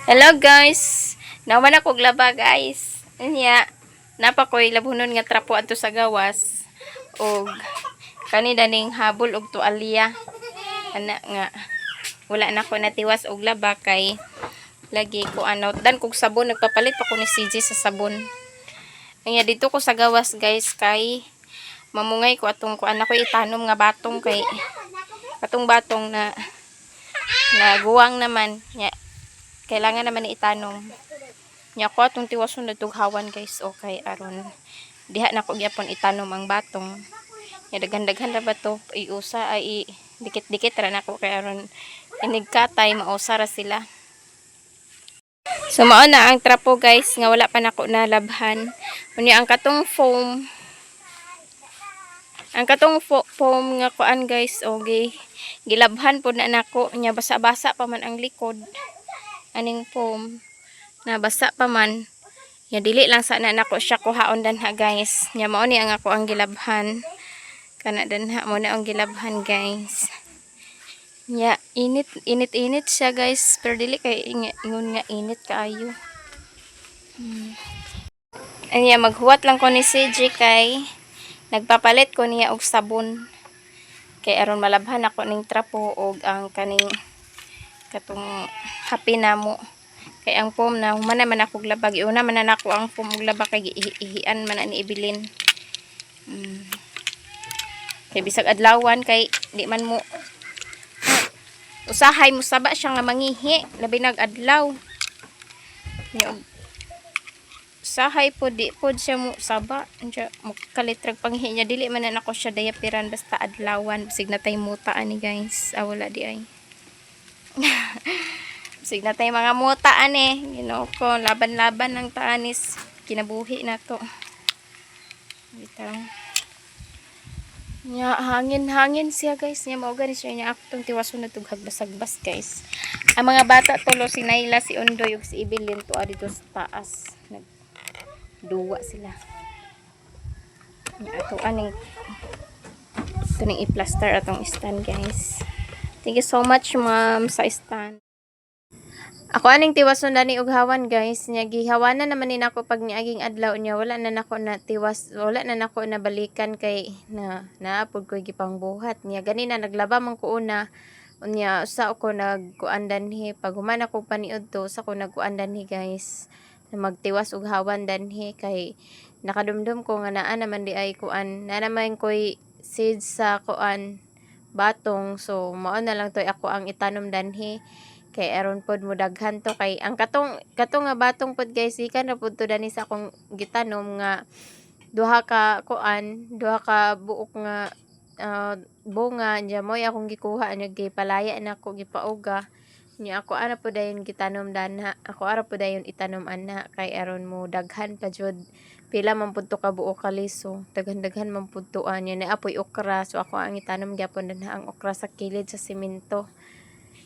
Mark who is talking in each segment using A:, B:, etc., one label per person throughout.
A: Hello guys. Naman ako laba guys. Unya, napa ko'y labunon nga trapo adto sa gawas. Og kanina ning habol og tualya. Ana nga wala na ko natiwas og laba kay lagi ko dan kog sabon, nagpapalit pa ko ni CJ sa sabon. Unya dito ko sa gawas guys kay mamungay ko atong kuan ako itanom nga batong kay atong batong na guwang naman nya kailangan naman ni itanom nya ko atong tiwason na tughawan guys. Okay aron diha na ko gyapon itanom ang batong nya daghan-daghan ra ba to iusa ay dikit-dikit ra nako kay aron inigkatay mausa ra sila. So mao na ang trapo guys nga wala pa nako nalabhan. Unya ang katong foam nga kuan guys okay gilabhan po na nako nya basa-basa pa man ang likod aning foam na basa pa man nya dili lang sana nako siya kuhaon danha guys. Nya mao ni ang ako ang gilabhan kana danha mo na ang gilabhan guys. Nya init siya guys pero dili kay ingon nga init kaayo. Anya maghuwat lang ko ni CJ kay nagpapalit ko niya og sabon kay aron malabhan ako ning trapo og ang kaning katong happy namo kay ang foam na human naman ako labag iuna man na ako ang foam og laba kay ihian man ani ibilin. Kay bisag adlawan kay di man mo usahay mo saba siya nga mangihi labi nag adlaw. Sahay po di po siya mo saba mo kalitrag panghi niya dili man na ako siya dayapiran basta adlawan bisig na tay muta ani guys. Wala di ay bisig na tay mga muta ani ko laban-laban ng taanis kinabuhi na to bitaw nya hangin siya guys. Nya mao gani siya nya ako tong tiwason na tughag basag-bas guys. Ang mga bata tulo si Naila, si Undoy ug si Ibilin to dito sa taas duwa sila. Ato aning kaning i-plaster atong stand guys. Thank you so much ma'am sa stand. Ako aning tiwason dani og hawan guys. Nya gihawanan naman ni nako pag niaging adlaw nya wala na nako na tiwas, wala na nako na balikan kay naapod ko gipang buhat. Nya ganina naglaba man ko una. Unya usa ako nagkuan danhi pag human ako paniud to sa ko nagkuan danhi guys. Magtiwas og hawan danhi kay nakadumdum ko nga naa naman di ay kuan na naman koy seeds sa kuan batong. So mao na lang toy ako ang itanom danhi kay aron pod mo daghan to kay ang katong nga batong pod guys ikan ra pod to dani sa akong gitanom nga duha ka buok nga bunga nya mo akong gikuha nya gipalaya na ko gipauga nya ako ara po dayon gitanom danha. Ako ara po dayon itanom ana kay aron mo daghan pa jud pila man pud to ka buok ka liso daghan-daghan man pud to nya naapoy okra. So ako ang itanom gyapon danha ang okra sa kilid sa semento.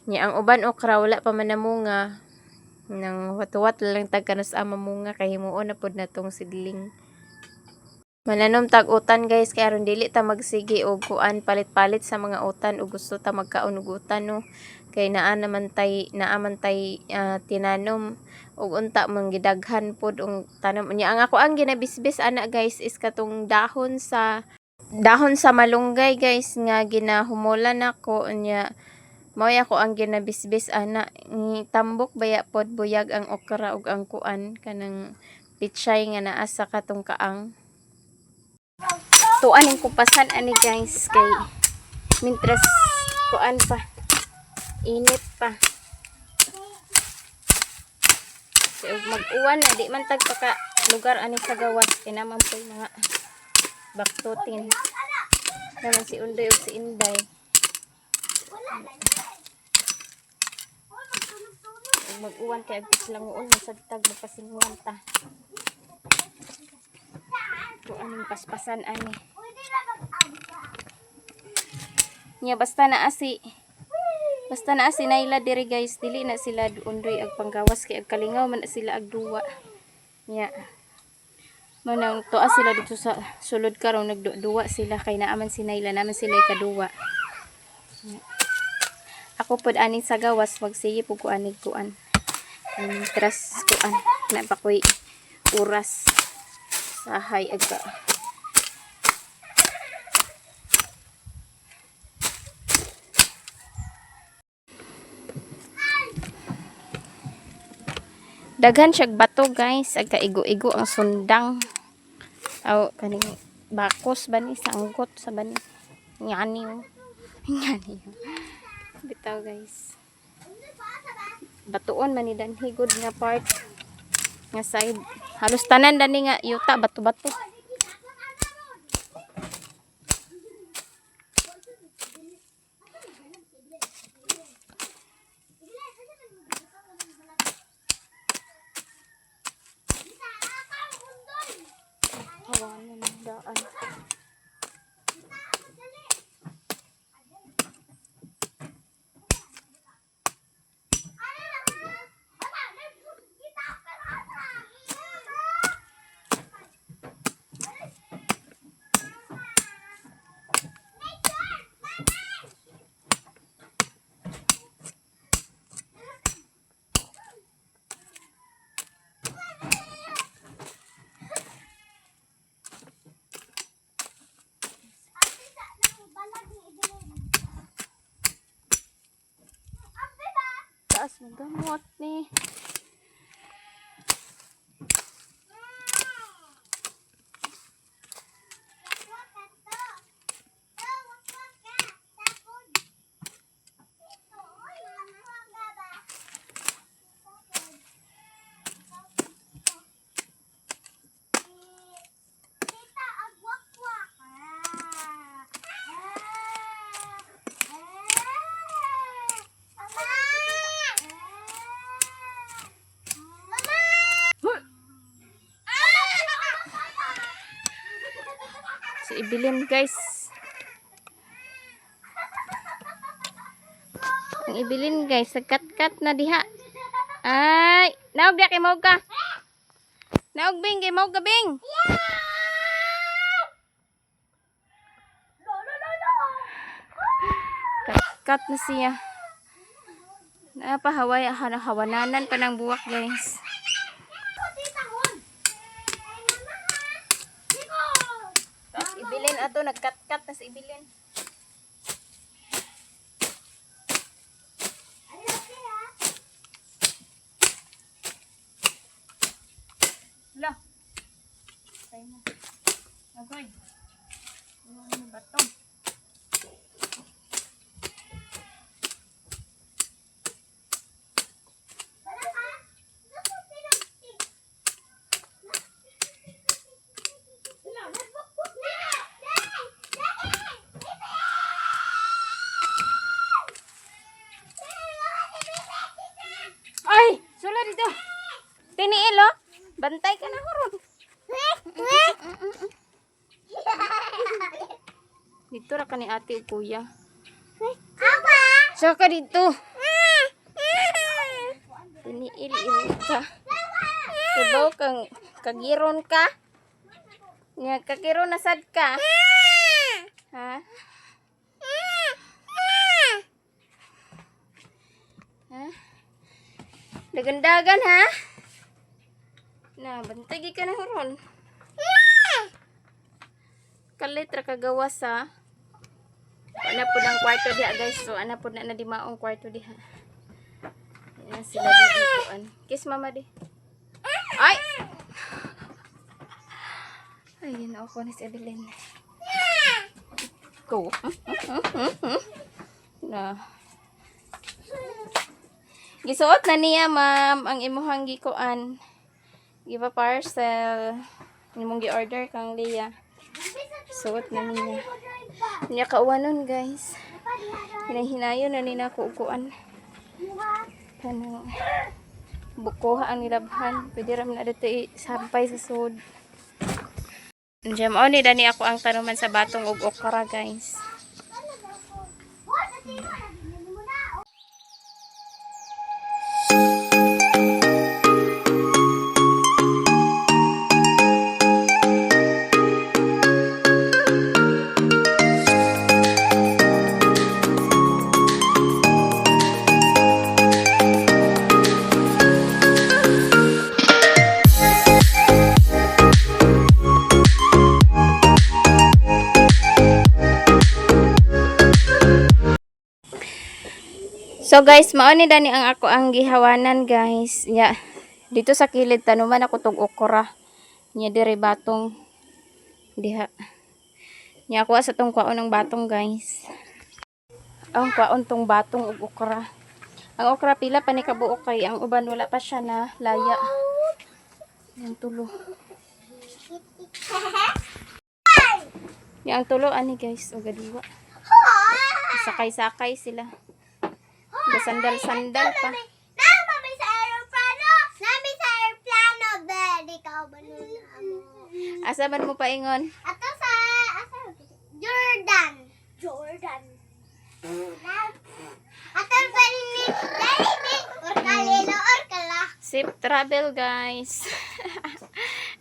A: Nya ang uban okra wala pa man namunga nang watuwat lang tag kanas mamunga kay himuon na pud natong sidling. Mananom tag utan guys kay aron dili ta magsigi og kuan palit-palit sa mga utan ug gusto ta magkaon og utan no kay naa man tay tinanom ug unta man gidaghan pod og tanom nya. Ang ako ang ginabisbis ana guys is katong dahon sa malunggay guys nga ginahumulan nako nya mao ako ang ginabisbis ana tambok baya pod buyag ang okra ug ang kuan kanang pichay nga naa sa katong kaang tuan yung kupasan ani guys kay mintras kuan pa init pa so, mag-uwan na di man tag paka lugar ani sa gawas kay naman po yung mga baktutin naman si Undoy o si Inday mag-uwan kay agpis lang uon masagtag magpasinguan ta tuan yung paspasan ani nya basta na asi Naila diri guys dili na sila Undoy ag panggawas kay ag kalingaw man sila ag duwa nya manang tuwa sila dito sa sulod karon nagduwa sila kay naaman si Naila naman sila ikaduwa. Ako pod ani sa gawas magsige pug kuan Tras kuan na pa koy oras sa hay aga. Daghan siyag bato guys, aga igo-igo ang sundang. Aw kaning bakos bani sanggot sa bani. Ngani oh. Ngani. Bitaw guys. Batuon man ni danhi good nga part nga side. Halos tanan dani nga yuta bato-bato. Hawanan ng daan. Taas ng gamot ni. So, ibilin guys. Ang ibilin guys, sagkat-kat na diha. Ay, naog diha kay maog ka. Naog bing kay maog ka bing. Kat na siya. Napahaway, hawananan pa ng buwak guys. Ibilin ato nagkat-kat na sa ibilin. Hala. Tay mo. Agoy. Ano ba to? Ay, sula dito. Tiniil oh. Bantay ka na huron. Dito ra ka ni ate o kuya. Saka dito. Tiniil ka. Kibaw kang kagiron ka. Nga kagiron na sad ka. Ha? Ha? Dagan-dagan ha? Na, bantay ka na huron. Kalitra kagawas ha. Ana po ng kwarto diha guys. So, ana po na di maong kwarto diha. Yan sila dito. Kiss mama di. Ay! Ayun ako ni si Evelyn. Go. Na. Gisuot na niya ma'am ang imuhang gikuan. Give a parcel. Imong gi-order kang Leah. Suot na niya. Niya kauwanon guys. Hinahinayon na nina ko ukuan. Kanang bukuha ang nilabhan. Pwede ram na dito sampay sa sud. Diyan ni dani ako ang tanuman sa batong ug okra guys. So guys, mao ni dani ang ako ang gihawanan guys. Ya, dito sa kilid tanuman ako tog okra. Nya dire batong diha. Nya ako sa tong kwaon ng batong guys. Ang kwaon tong batong ug okra. Ang okra pila pa ni kabuok kay ang uban wala pa siya na laya. Yang tulo. Yang tulo ani guys, o gadiwa. Sakay-sakay sila. Sandal-sandal pa.
B: Nami sa aeroplano! Nami sa aeroplano! Bed, ikaw ba nun?
A: Asa man mo paingon?
B: Ato sa... Jordan. Jordan. Ato pa rin ni... Or kalilo or kala.
A: Safe travel guys.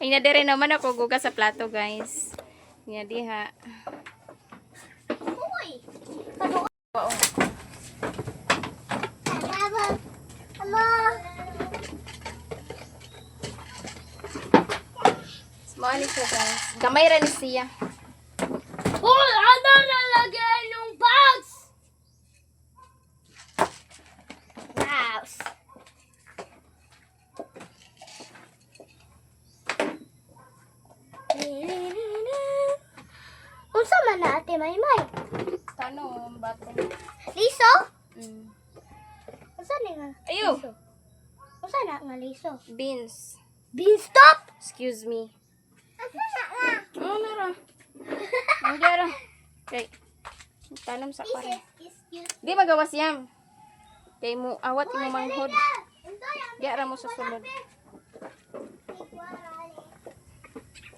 A: Ay na dire naman ako guga sa plato guys. Nya diha.
B: Uy! Ama!
A: Small siya guys. Gamay ra ni siya.
B: Uy! Ano nalagay yung box? Mouse. Unsa man na ate Maymay?
A: Tano, bato.
B: Liso? Unsa ni nga?
A: Ayo.
B: Liso? Unsa na nga liso?
A: Beans.
B: Beanstalk?
A: Excuse me.
B: Unsa na nga?
A: Oh, nara. Nandiara. Okay. Tanong sa kwan.
B: Excuse.
A: Di magawas yam. Kay mo awat mo manghod. Diara mo sa sulod.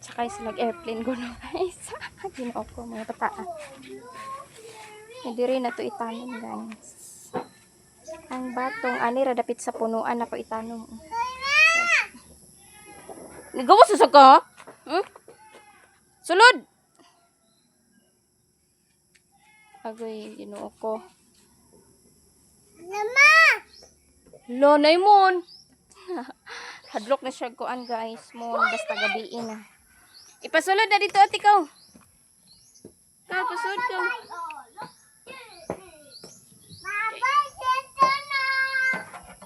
A: Sakay sila airplane ko no guys. Ginoo ko mga bataan. Hindi rin na to itanom guys. Ang batong ani ra dapit sa punuan ako itanom. Gawas sa ka? Sulod. Agoy, ginoo ko.
B: Mama!
A: Lonay mon. Hadlok na siya kuan guys mon basta gabiin na. Ipasulod na dito ati ko. Ka pasulod ko.
B: Bye-bye, dito na!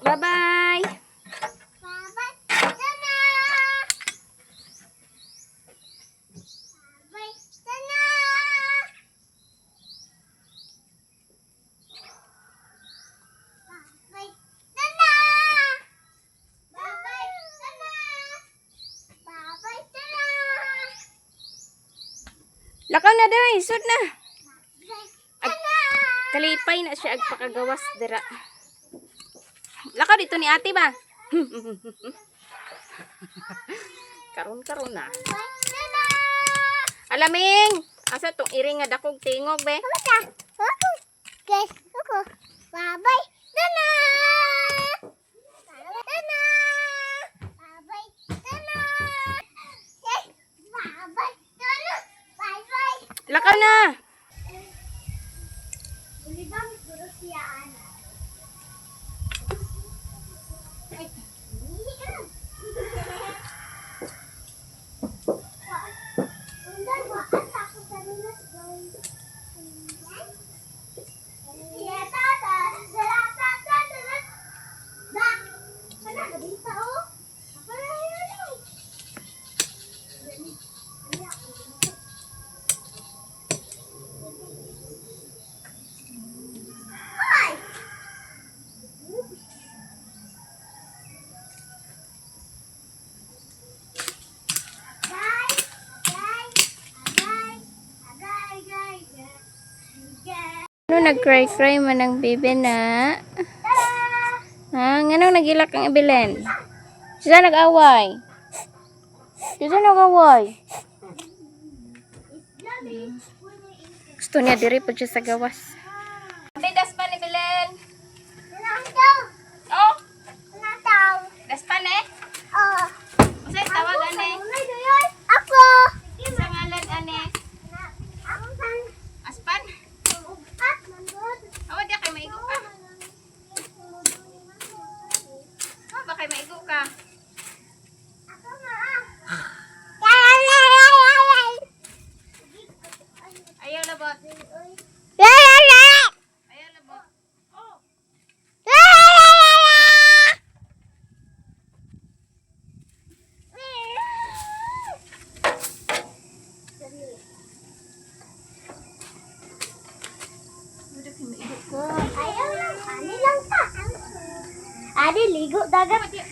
A: Bye-bye.
B: Bye-bye, dito na! Bye-bye, dito na! Bye-bye, dito na! Bye-bye, dito na! Bye-bye, dito na!
A: Lakaw na daw, isod na.
B: Bye-bye, dito na!
A: Kalipay na siya agpakagawas dira. Lakaw dito ni ate ba? Karon na.
B: Bye-bye, dito na!
A: Alaming, asa tong iring nga dakog tingog be?
B: Kamusta? Ako. Guys, ako. Bye-bye. Tana! Bye-bye. Tana! Bye-bye. Tana! Yes. Bye-bye. Tana! Bye-bye.
A: Lakaw na.
B: Uli ba may guro siya, Ana? Ay, hindi ka lang. Undan mo, ang takot sa lunas doon.
A: Ano nag-cry-cry man ang baby na? Ha? Nganong nagilak ang ibilin? Sila nag-away? Sila nag-away? Gusto niya diri po siya sa gawas. Das pa ni Belen? Oh? Das pa ni? Usay tawag ane?
B: Ako!
A: Sa ngalan ane? Aspan? Awa di kay maigo ka. Ba kay maigo ka? Ayaw labot. Ayaw labot.
B: dagat.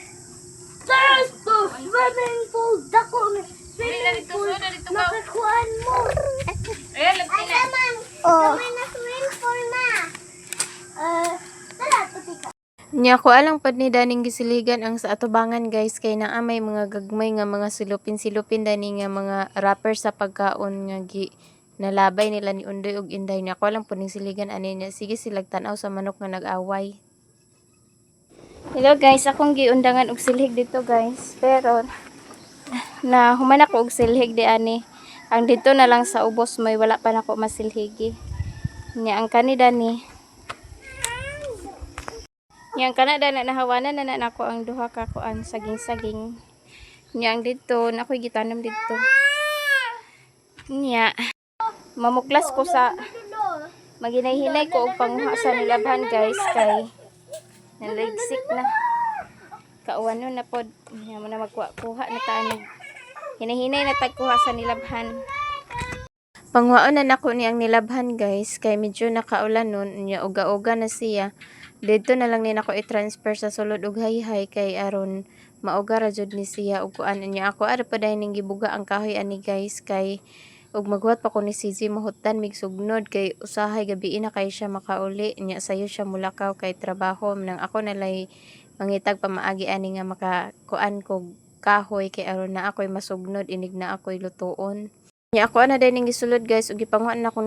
B: There's the swimming pool. Dako na swimming pool. Nakakuan mo. Ay, naman. Kami na swimming pool na. Tara, tuti ka.
A: Nya ko alang pad ni daning gisiligan ang sa atubangan guys kay naa may mga gagmay nga mga silupin dani nga mga wrapper sa pagkaon nga nalabay nila ni Undoy ug Inday niya. Ko alang pud ning siligan ani niya. Sige silag tan-aw sa manok nga nag-away. Hello guys, akong giundangan og silhig dito guys. Pero na human ako og silhig di ani. Ang dito na lang sa ubos may wala pa nako masilhigi. Nya ang kanida ni yang kanada na nahawanan na nako ang duha ka kuan saging-saging. Nya ang dito nakoy gitanam dito. Nya mamuklas ko sa maginay-hinay ko og panguha sa nilabhan guys kay naligsik na. Kauwan na pod. Nya mo na magkuha na tanig. Hinay-hinay na tagkuha sa nilabhan. Pangwaon na nako ni ang nilabhan guys kay medyo nakaulan nun. Nya uga-uga na siya. Dito na lang ni nako i-transfer sa sulod ug hayhay kay aron mauga ra jud ni siya ug kuan niya ako ara pa ning gibuga ang kahoy ani guys kay ug maghuwat pa ko ni Sisi mahutan mig sugnod kay usahay gabi na kay siya makauli nya sayo siya mulakaw kay trabaho nang ako nalay mangitag pamaagi ani nga makakuan kog kahoy kay aron na ako'y masugnod inig na ako'y lutuon. Nya ako na din ning gisulod guys ug gipanguhan na ko ni